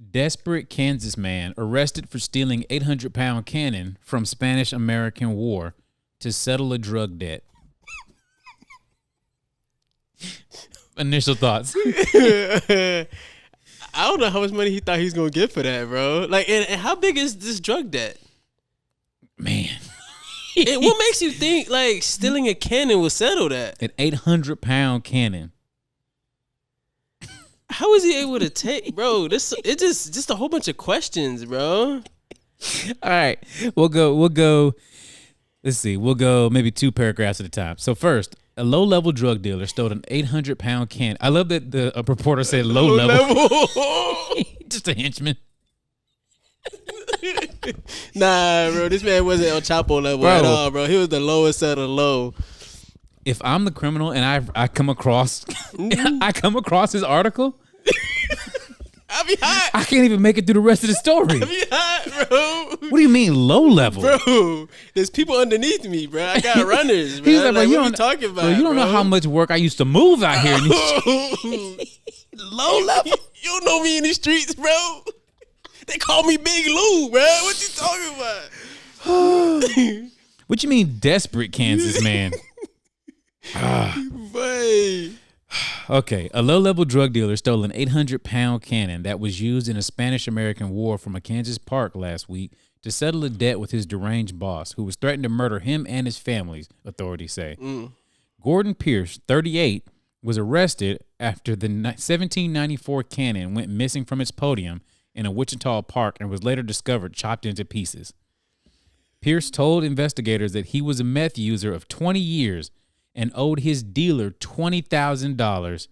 Desperate Kansas man arrested for stealing 800-pound cannon from Spanish-American War to settle a drug debt. Initial thoughts. I don't know how much money he thought he was going to get for that, bro. Like, and how big is this drug debt? Man. And what makes you think, like, stealing a cannon will settle that? An 800-pound cannon. How is he able to take, bro? It's just a whole bunch of questions, bro. All right, we'll go. Let's see. We'll go maybe 2 paragraphs at a time. So first, a low-level drug dealer stole an 800-pound cannon. I love that a reporter said low level. Just a henchman. Nah, bro, this man wasn't El Chapo level at all, bro. He was the lowest of the low. If I'm the criminal and I come across his article, I'll be hot. I can't even make it through the rest of the story. I'll be hot, bro. What do you mean low level? Bro, there's people underneath me, bro. I got runners, bro. He's like, what are you talking about, bro? You don't know how much work I used to move out here. Low level? You don't know me in these streets, bro. They call me Big Lou, bro. What you talking about? What you mean desperate Kansas man? Okay, a low-level drug dealer stole an 800-pound cannon that was used in a Spanish-American war from a Kansas park last week to settle a debt with his deranged boss, who was threatened to murder him and his families, authorities say. Gordon Pierce, 38, was arrested after the 1794 cannon went missing from its podium in a Wichita park and was later discovered chopped into pieces. Pierce told investigators that he was a meth user of 20 years and owed his dealer $20,000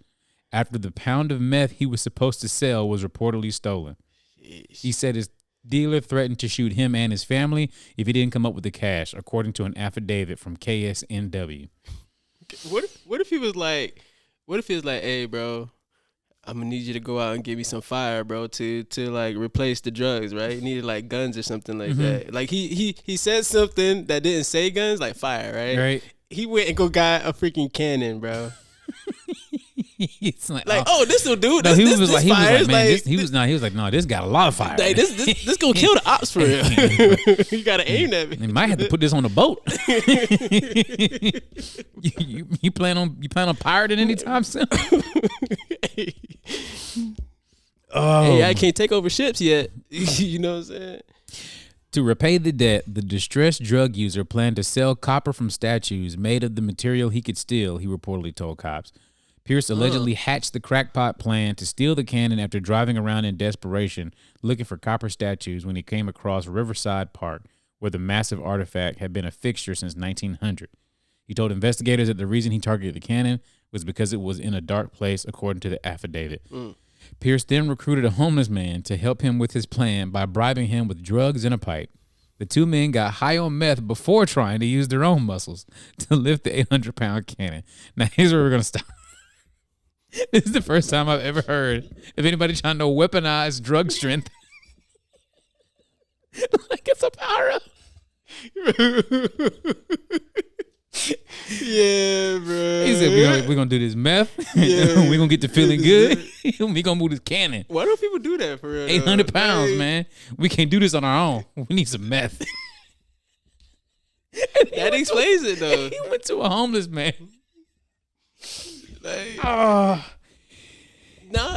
after the pound of meth he was supposed to sell was reportedly stolen. Jeez. He said his dealer threatened to shoot him and his family if he didn't come up with the cash, according to an affidavit from KSNW. What if he was like, hey, bro, I'm gonna need you to go out and give me some fire, bro, to like replace the drugs, right? He needed like guns or something like that. Like he said something that didn't say guns, like fire, right? Right. He went and got a freaking cannon, bro. He's like, this will do. No, he was like, no, this got a lot of fire. Like, this gonna kill the ops for real. You gotta aim at me. They might have to put this on a boat. you plan on pirating anytime soon? Hey, I can't take over ships yet. You know what I'm saying? To repay the debt, the distressed drug user planned to sell copper from statues made of the material he could steal, he reportedly told cops. Pierce allegedly hatched the crackpot plan to steal the cannon after driving around in desperation, looking for copper statues when he came across Riverside Park, where the massive artifact had been a fixture since 1900. He told investigators that the reason he targeted the cannon was because it was in a dark place, according to the affidavit. Pierce then recruited a homeless man to help him with his plan by bribing him with drugs and a pipe. The two men got high on meth before trying to use their own muscles to lift the 800-pound cannon. Now, here's where we're going to stop. This is the first time I've ever heard of anybody trying to weaponize drug strength. Like it's a power-up. Yeah, bro. He said, we're going to do this meth. Yeah. We're going to get to feeling good. We're going to move this cannon. Why don't people do that for real? 800 pounds, man. We can't do this on our own. We need some meth. That explains it, though. He went to a homeless man. Like, nah,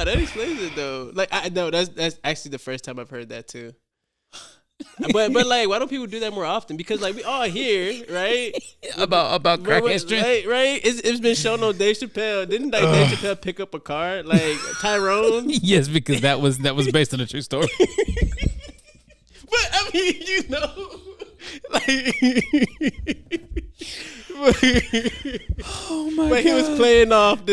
that explains it, though. Like, I know that's actually the first time I've heard that, too. But like, why don't people do that more often? Because like we all hear, right, about crack history, right? It's been shown on Dave Chappelle. Didn't like Dave Chappelle pick up a car like Tyrone? Yes, because that was based on a true story. But I mean, you know, like, oh my god! He was playing off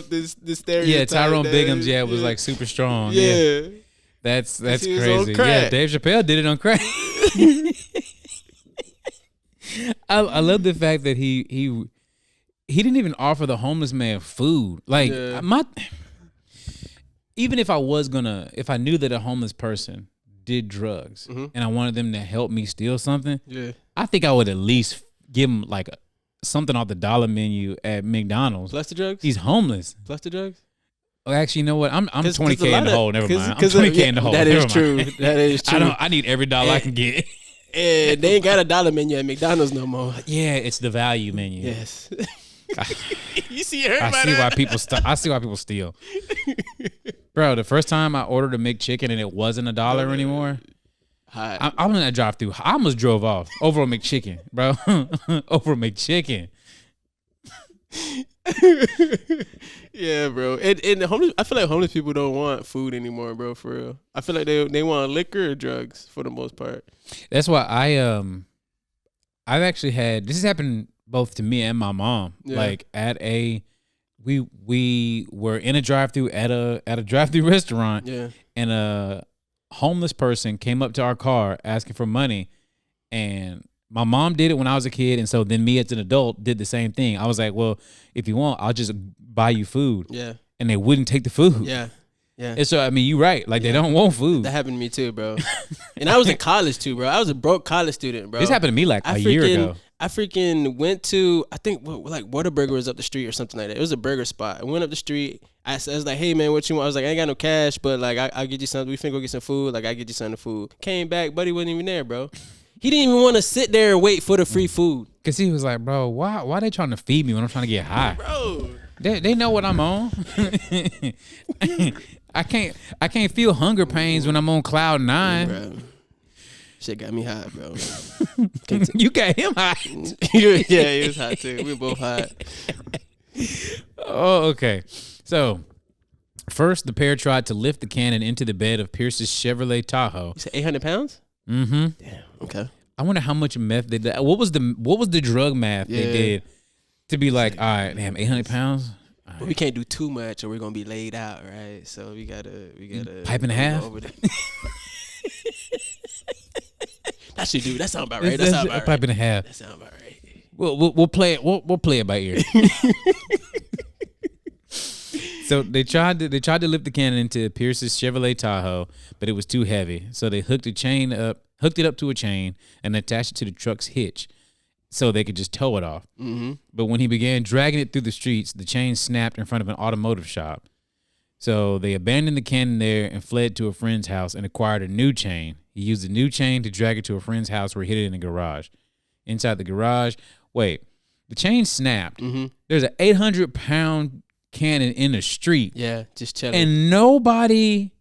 this stereotype. Yeah, Tyrone Biggums. Yeah, was like super strong. Yeah. That's crazy. Yeah, Dave Chappelle did it on crack. I love the fact that he didn't even offer the homeless man food. Like even if I knew that a homeless person did drugs and I wanted them to help me steal something, I think I would at least give him like something off the dollar menu at McDonald's. Plus the drugs? He's homeless. Plus the drugs? Oh, actually, you know what? I'm 'Cause 20K in the hole. Never mind. I'm 20K in the hole. That Never is mind. true. That is true. I need every dollar I can get. And they ain't got a dollar menu at McDonald's no more. Yeah, it's the value menu. Yes. You see I see why people I see why people steal. Bro, the first time I ordered a McChicken and it wasn't $1 anymore, I'm in that drive-thru. I almost drove off over a McChicken, bro. Over a McChicken. Yeah, bro. And the homeless, I feel like homeless people don't want food anymore, bro. For real, I feel like they want liquor or drugs for the most part. That's why I've actually had this has happened both to me and my mom. Yeah. Like we were in a drive-thru at a drive-thru restaurant. Yeah. And a homeless person came up to our car asking for money, and my mom did it when I was a kid, and so then me as an adult did the same thing. I was like, well, if you want, I'll just buy you food. Yeah. And they wouldn't take the food. Yeah. Yeah. And so, I mean, you're right. Like, they don't want food. That happened to me too, bro. And I was in college too, bro. I was a broke college student, bro. This happened to me like a year ago. I freaking went to, I think, like Whataburger was up the street or something like that. It was a burger spot. I went up the street. I was like, hey, man, what you want? I was like, I ain't got no cash, but like, I'll get you something. We finna go get some food. Like, I'll get you some food. Came back, buddy wasn't even there, bro. He didn't even want to sit there and wait for the free food. Because he was like, bro, why they trying to feed me when I'm trying to get high? Bro. They know what I'm on. I can't feel hunger pains when I'm on cloud 9. Bro. Shit got me high, bro. You got him high. Yeah, he was hot too. We were both hot. Oh, okay. So, first, the pair tried to lift the cannon into the bed of Pierce's Chevrolet Tahoe. You said 800 pounds? Mm-hmm. Damn. Okay. I wonder how much meth they did. What was the drug math they did to be like, all right, damn, 800 pounds? But we can't do too much or we're gonna be laid out, right? So we gotta pipe and a half. Over there. That should do. That sound about right. That sound about right. Pipe and a half. That sound about right. We'll play it. We'll play it by ear. So they tried to lift the cannon into Pierce's Chevrolet Tahoe, but it was too heavy. So they hooked it up to a chain and attached it to the truck's hitch, so they could just tow it off. Mm-hmm. But when he began dragging it through the streets, the chain snapped in front of an automotive shop. So they abandoned the cannon there and fled to a friend's house and acquired a new chain. He used the new chain to drag it to a friend's house where he hid it in the garage. Inside the garage, the chain snapped. Mm-hmm. There's an 800-pound cannon in the street. Yeah, just chilling. And nobody.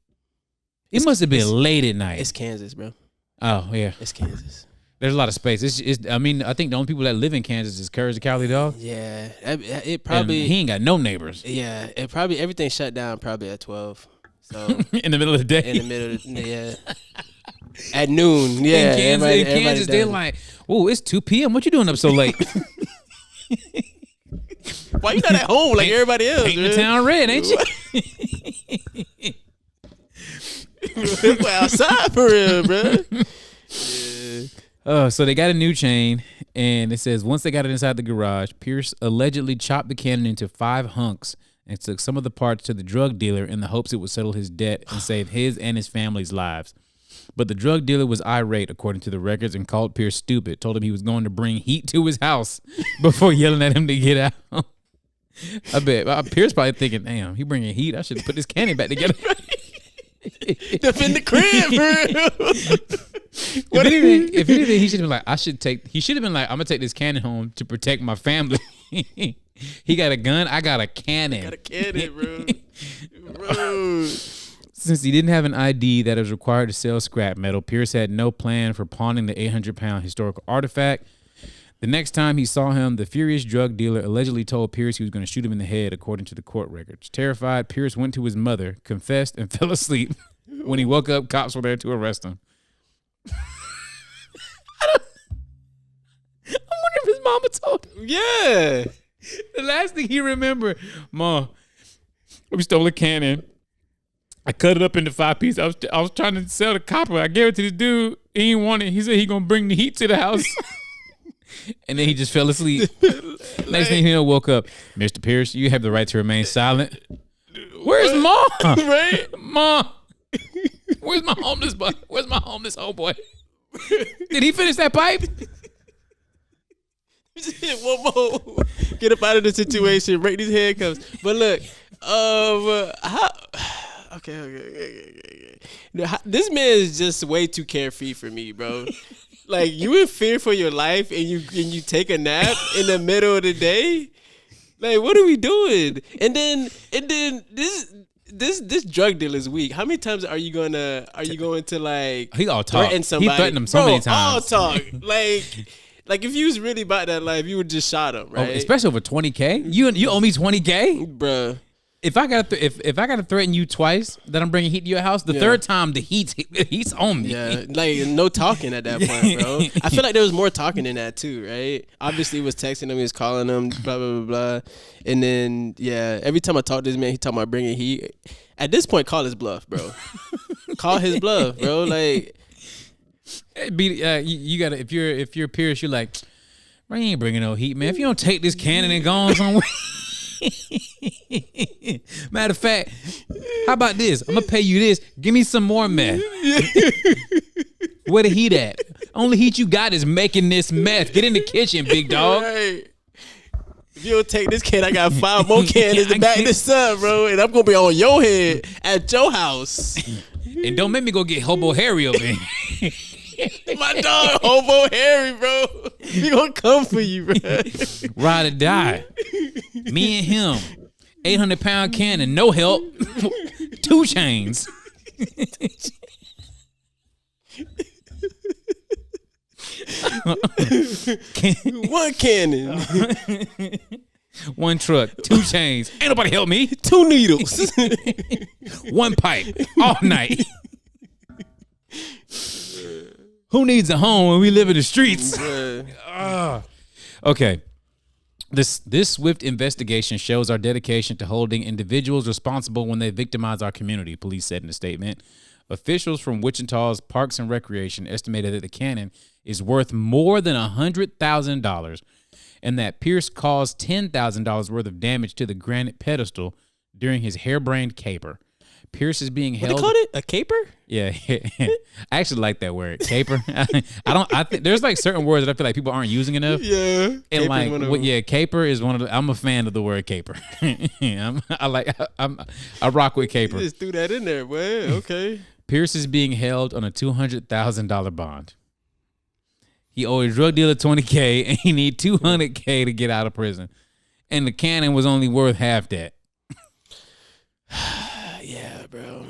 It must have been late at night. It's Kansas, bro. Oh yeah, it's Kansas. There's a lot of space. I mean, I think the only people that live in Kansas is Courage the Cowardly Dog. Yeah, it probably. And he ain't got no neighbors. Yeah, it probably everything shut down probably at 12. So in the middle of the day. In the middle of at noon. Yeah, in Kansas they're like, "Oh, it's 2 p.m. What you doing up so late?" Why you not at home like everybody else? Painting the town red, ain't you? We're outside for real, bro. Yeah. So they got a new chain, and it says once they got it inside the garage, Pierce allegedly chopped the cannon into 5 hunks and took some of the parts to the drug dealer in the hopes it would settle his debt and save his and his family's lives. But the drug dealer was irate, according to the records, and called Pierce stupid, told him he was going to bring heat to his house before yelling at him to get out. I bet Pierce probably thinking, damn, he bringing heat. I should put this cannon back together. Defend the crib, bro. If anything, he should have been like, he should have been like, I'm gonna take this cannon home to protect my family. He got a gun, I got a cannon. Got a cannon, bro. Since he didn't have an ID that was required to sell scrap metal, Pierce had no plan for pawning the 800-pound historical artifact. The next time he saw him, the furious drug dealer allegedly told Pierce he was going to shoot him in the head, according to the court records. Terrified, Pierce went to his mother, confessed, and fell asleep. When he woke up, cops were there to arrest him. I wonder if his mama told him. Yeah. The last thing he remembered, Ma, we stole a cannon. I cut it up into 5 pieces. I was trying to sell the copper. I gave it to this dude. He didn't want it. He said he gonna bring the heat to the house. And then he just fell asleep. Next thing you know, woke up. Mr. Pierce, you have the right to remain silent. Where's Mom? Right? Mom. Where's my homeless boy? Where's my homeless old boy? Did he finish that pipe? Just hit one more. Get up out of the situation. Break these handcuffs. But look, How? Okay. This man is just way too carefree for me, bro. Like you in fear for your life and you take a nap in the middle of the day. Like what are we doing? And then this drug deal is weak. How many times are you going to like he all talk. threaten somebody? He threatened him so many times. All talk. Like if you was really about that life, you would just shot him, right? Especially over $20K. You owe me $20K, bruh. If I gotta threaten you twice that I'm bringing heat to your house, the third time the heat's on me. Yeah, like no talking at that point, bro. I feel like there was more talking than that too, right? Obviously, he was texting him, he was calling him, blah blah blah blah, and then every time I talk to this man, he talking about bringing heat. At this point, call his bluff, bro. Call his bluff, bro. Like, you gotta if you're Pierce, you're like, bro, you ain't bringing no heat, man. If you don't take this cannon and go on somewhere. Matter of fact, how about this? I'm gonna pay you this. Give me some more meth. Where the heat at? Only heat you got is making this meth. Get in the kitchen, big dog. Right. If you don't take this can, I got 5 more cans to back this up, bro. And I'm gonna be on your head at your house. And don't make me go get Hobo Harry over here. My dog, Hobo Harry, bro. He gonna come for you, bro. Ride or die. Me and him. 800-pound cannon, no help. 2 chains. One cannon. 1 truck, 2 chains. Ain't nobody help me. 2 needles. 1 pipe all night. Who needs a home when we live in the streets? Okay. This swift investigation shows our dedication to holding individuals responsible when they victimize our community, police said in a statement. Officials from Wichita's Parks and Recreation estimated that the cannon is worth more than $100,000 and that Pierce caused $10,000 worth of damage to the granite pedestal during his harebrained caper. Pierce is being held. What they called it? A caper? Yeah, I actually like that word, caper. I think there's like certain words that I feel like people aren't using enough. Yeah, and like, caper is one of the. I'm a fan of the word caper. I rock with caper. You just threw that in there, boy. Okay. Pierce is being held on a $200,000 bond. He owed a drug dealer $20K, and he need $200K to get out of prison. And the cannon was only worth half that. Yeah, bro.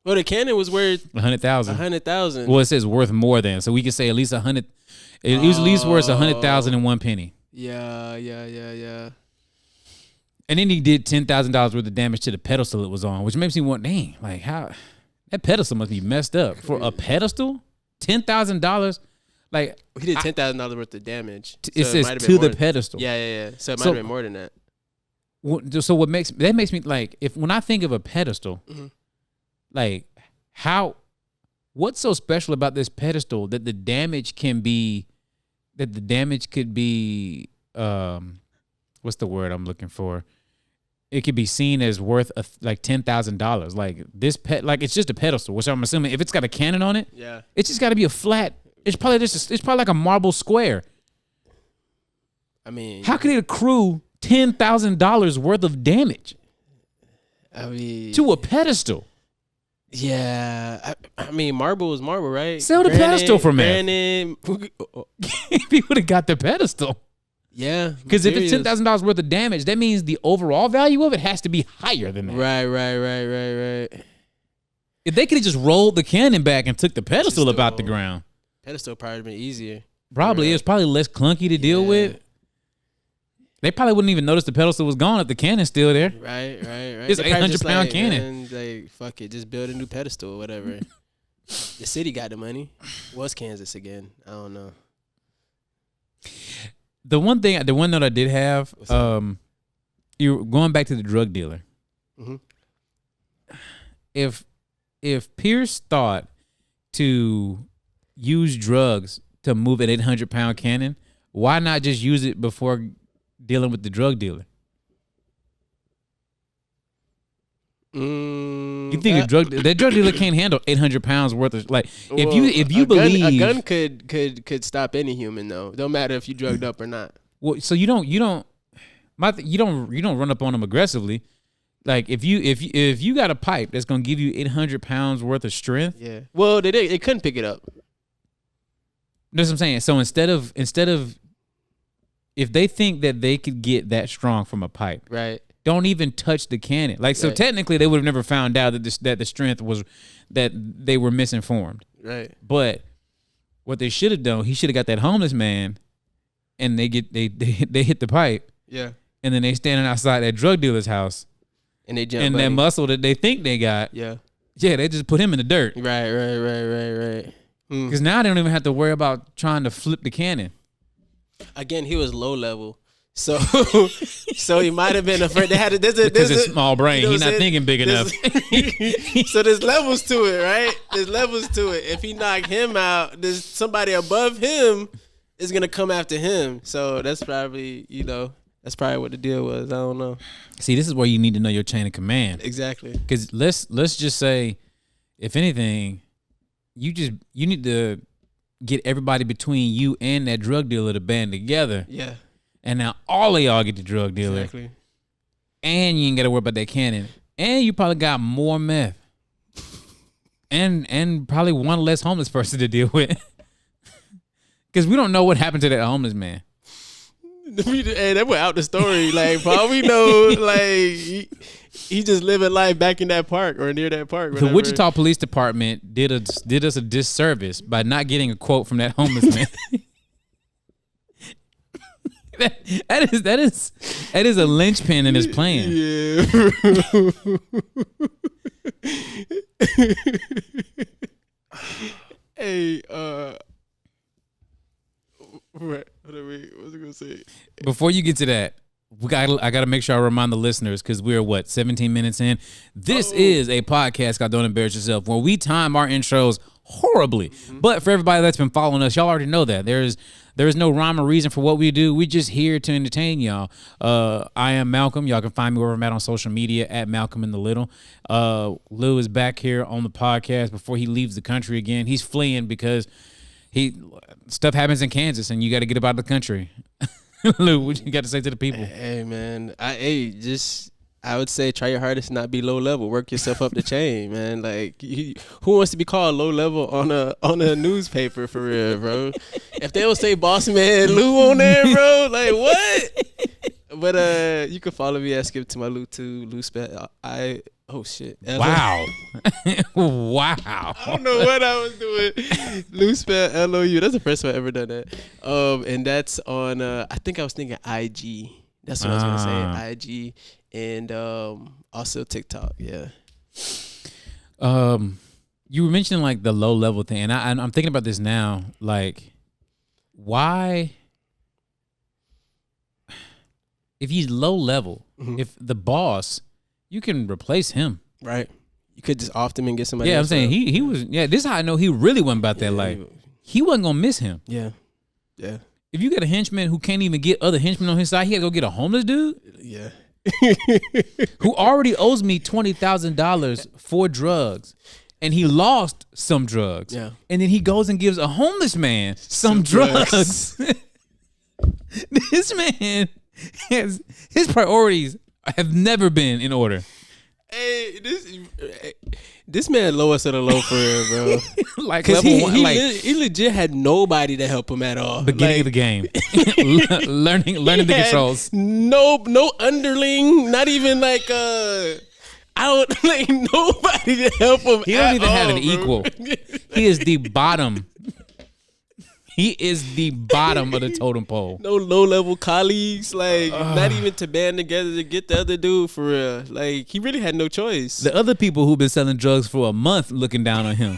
Well, the cannon was worth $100,000. $100,000. Well, it says worth more than, so we could say at least 100. It was at least worth 100,000 and 1 penny. Yeah. And then he did $10,000 worth of damage to the pedestal it was on, which makes me want, dang, like how that pedestal must be messed up for a pedestal. $10,000, like he did $10,000 worth of damage. It says to the pedestal. Yeah. So it might have been more than that. So what makes me like when I think of a pedestal, like what's so special about this pedestal that the damage could be what's the word I'm looking for? It could be seen as worth like $10,000. Like this like it's just a pedestal, which I'm assuming if it's got a cannon on it, it's just got to be a flat. It's probably like a marble square. I mean, how could it accrue $10,000 worth of damage? I mean, to a pedestal. Yeah, I mean, marble is marble, right? Sell the pedestal for meth. If he would have got the pedestal. Yeah, because if it's $10,000 worth of damage, that means the overall value of it has to be higher than that. Right. If they could have just rolled the cannon back and took the pedestal about the ground, pedestal probably been easier. Probably it's probably less clunky to deal with. They probably wouldn't even notice the pedestal was gone if the cannon's still there. Right. It's an 800-pound cannon. Man, like, fuck it, just build a new pedestal or whatever. The city got the money. What's Kansas again? I don't know. The one note I did have, you going back to the drug dealer. Mm-hmm. If Pierce thought to use drugs to move an 800-pound cannon, why not just use it before dealing with the drug dealer? You think that drug dealer can't handle 800 pounds worth of if you believe a gun could stop any human though. Don't matter if you drugged up or not. Well, so you don't run up on them aggressively. Like if you got a pipe that's gonna give you 800 pounds worth of strength. Yeah. Well, they couldn't pick it up. That's what I'm saying. So instead of if they think that they could get that strong from a pipe, right? Don't even touch the cannon. Like so, technically, they would have never found out that the strength was that they were misinformed. Right. But what they should have done, he should have got that homeless man, and they hit the pipe. Yeah. And then they standing outside that drug dealer's house. And they jump. And that muscle that they think they got. Yeah. Yeah, they just put him in the dirt. Right. Because now they don't even have to worry about trying to flip the cannon. Again, he was low level. So he might have been afraid. There's a small brain. He's not thinking big enough. So there's levels to it, right? There's levels to it. If he knocked him out, there's somebody above him is gonna come after him. So that's probably what the deal was. I don't know. See, this is where you need to know your chain of command. Exactly. Because let's just say, if anything, you need to get everybody between you and that drug dealer to band together. Yeah. And now all of y'all get the drug dealer. Exactly. And you ain't got to worry about that cannon. And you probably got more meth. And probably one less homeless person to deal with. Because we don't know what happened to that homeless man. Hey, that went out the story. Like, for all we know, like, he just living life back in that park or near that park. The Wichita Police Department did us a disservice by not getting a quote from that homeless man. That is a linchpin in his plan. Yeah. Hey, what was I gonna say? Before you get to that, I gotta make sure I remind the listeners, because we're 17 minutes in. This is a podcast called Don't Embarrass Yourself, where we time our intros horribly. Mm-hmm. But for everybody that's been following us, y'all already know that there is no rhyme or reason for what we do. We just here to entertain y'all. I am Malcolm. Y'all can find me wherever I'm at on social media at Malcolm in the Little. Lou is back here on the podcast before he leaves the country again. He's fleeing because stuff happens in Kansas and you got to get about the country. Lou, what you got to say to the people? Hey man, I would say try your hardest, not be low level. Work yourself up the chain, man. Like, who wants to be called low level on a newspaper for real, bro? If they would say Boss Man Lou on there, bro, like what? But you can follow me at Skip to my Lou too. Lou spell oh shit. Wow. Wow. I don't know what I was doing. Lou spell LOU. That's the first time I ever done that. And that's on I think I was thinking IG. That's what I was gonna say. IG. And also TikTok, yeah. You were mentioning like the low level thing, and I'm thinking about this now. Like, why, if he's low level, if the boss, you can replace him, right? You could just off him and get somebody. Yeah, else I'm saying up. he was. Yeah, this is how I know he really wasn't about that life. He wasn't gonna miss him. Yeah. If you got a henchman who can't even get other henchmen on his side, he got to go get a homeless dude. Yeah. Who already owes me $20,000 for drugs, and he lost some drugs. Yeah. And then he goes and gives a homeless man some drugs. This man his priorities have never been in order. Hey, this man lowest of the low for real, bro. Like he legit had nobody to help him at all. Beginning of the game, learning the controls. No underling, not even like I don't like nobody to help him. He don't even have an bro. equal. He is the bottom. He is the bottom of the totem pole. No low level colleagues, like not even to band together to get the other dude for real. Like he really had no choice. The other people who've been selling drugs for a month looking down on him.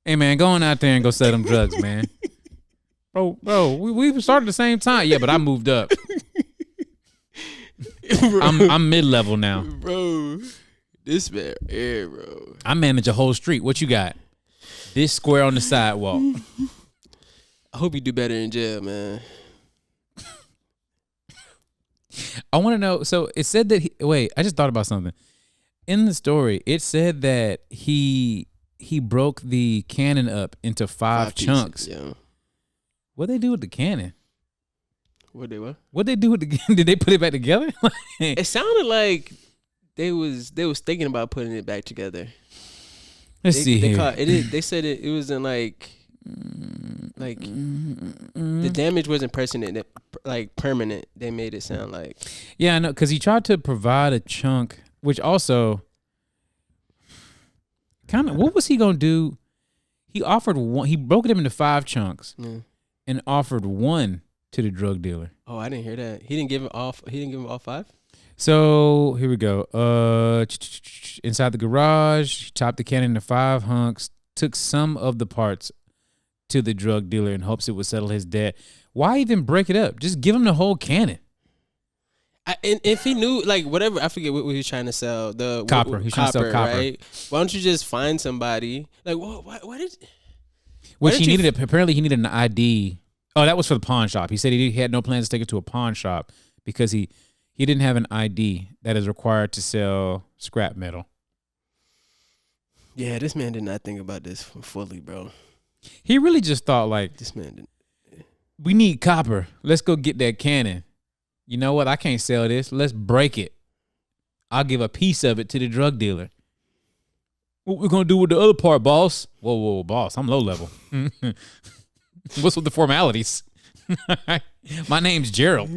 Hey man, go on out there and go sell them drugs, man. Bro, we started at the same time. Yeah, but I moved up. I'm mid-level now. Bro, this man, bro. I manage a whole street. What you got? This square on the sidewalk. I hope you do better in jail, man. I want to know. So it said that I just thought about something. In the story, it said that he broke the cannon up into five chunks. Pieces, yeah. What'd they do with the cannon? What they do with the? Did they put it back together? It sounded like they was thinking about putting it back together. Let's see here. They said it was in like the damage wasn't permanent. Like permanent. They made it sound like. Yeah, I know, because he tried to provide a chunk, which also kind of. What was he gonna do? He offered one. He broke it up into 5 chunks and offered one to the drug dealer. Oh, I didn't hear that. He didn't give it all. He didn't give him all 5. So here we go. Inside the garage, he chopped the cannon into 5 hunks, took some of the parts to the drug dealer in hopes it would settle his debt. Why even break it up? Just give him the whole cannon. And if he knew, like, whatever, I forget what he was trying to sell. The copper. He's trying to sell copper. Right? Why don't you just find somebody? Like, why did? Which he needed. Apparently, he needed an ID. Oh, that was for the pawn shop. He said he had no plans to take it to a pawn shop because he didn't have an ID that is required to sell scrap metal. Yeah, this man did not think about this fully, bro. He really just thought, like, this man didn't. We need copper. Let's go get that cannon. You know what? I can't sell this. Let's break it. I'll give a piece of it to the drug dealer. What we gonna do with the other part, boss? Whoa, boss. I'm low level. What's with the formalities? My name's Gerald.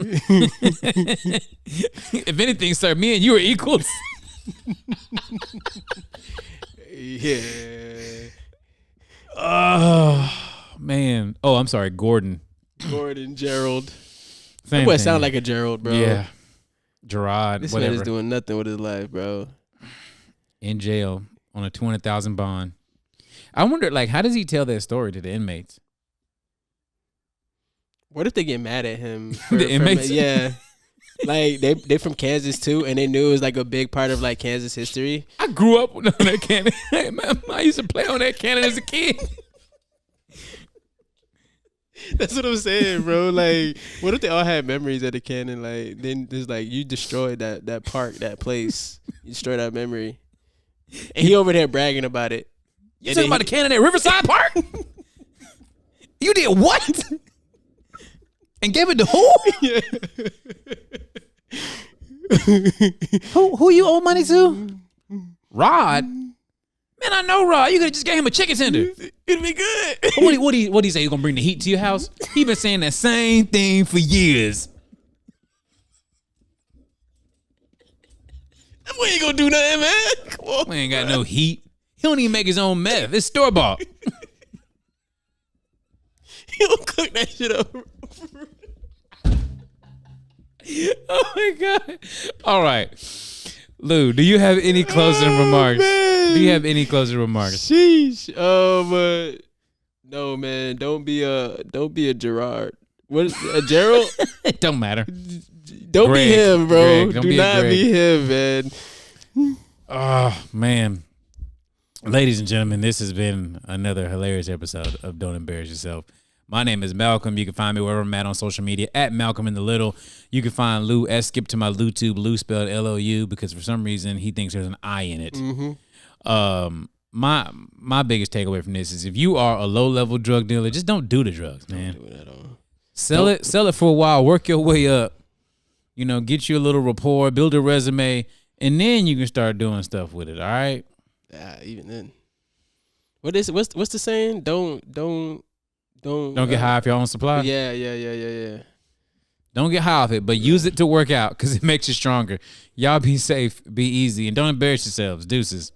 If anything, sir, me and you are equals. Yeah. Oh, man. Oh, I'm sorry. Gordon, Gerald. Same that boy thing. sound like a Gerald, bro. Yeah. Gerard, this whatever. man is doing nothing with his life, bro. In jail on a $200,000 bond. I wonder, like, how does he tell that story to the inmates? What if they get mad at him? The inmates? Yeah. Like, they from Kansas, too, and they knew it was, like, a big part of, like, Kansas history. I grew up on that cannon. I used to play on that cannon as a kid. That's what I'm saying, bro. Like, what if they all had memories of the cannon? Like, then there's, like, you destroyed that park, that place. You destroyed that memory. And he over there bragging about it. You talking about the cannon at Riverside Park? You did what? And gave it to who? Who you owe money to? Rod. Man, I know Rod. You could have just gave him a chicken tender. It'd be good. What do you say? You gonna bring the heat to your house? He been saying that same thing for years. That boy ain't gonna do nothing, man. Come on. We ain't got no heat. He don't even make his own meth. It's store bought. He don't cook that shit up. Oh my God. All right. Lou, do you have any closing remarks? Man. Do you have any closing remarks? Sheesh. But no, man. Don't be a Gerard. What is a Gerald? It don't matter. Don't Greg, be him, bro. Greg, do not be him, man. Oh man. Ladies and gentlemen, this has been another hilarious episode of Don't Embarrass Yourself. My name is Malcolm. You can find me wherever I'm at on social media at Malcolm in the Little. You can find Lou S. Skip to my LouTube, Lou spelled L-O-U, because for some reason he thinks there's an I in it. Mm-hmm. My biggest takeaway from this is if you are a low level drug dealer, just don't do the drugs, man. Don't do it at all. Sell it for a while, work your way up. You know, get you a little rapport, build a resume, and then you can start doing stuff with it. All right. Yeah, even then. What's the saying? Don't get high off your own supply. Yeah. Don't get high off it, but use it to work out because it makes you stronger. Y'all be safe, be easy, and don't embarrass yourselves. Deuces.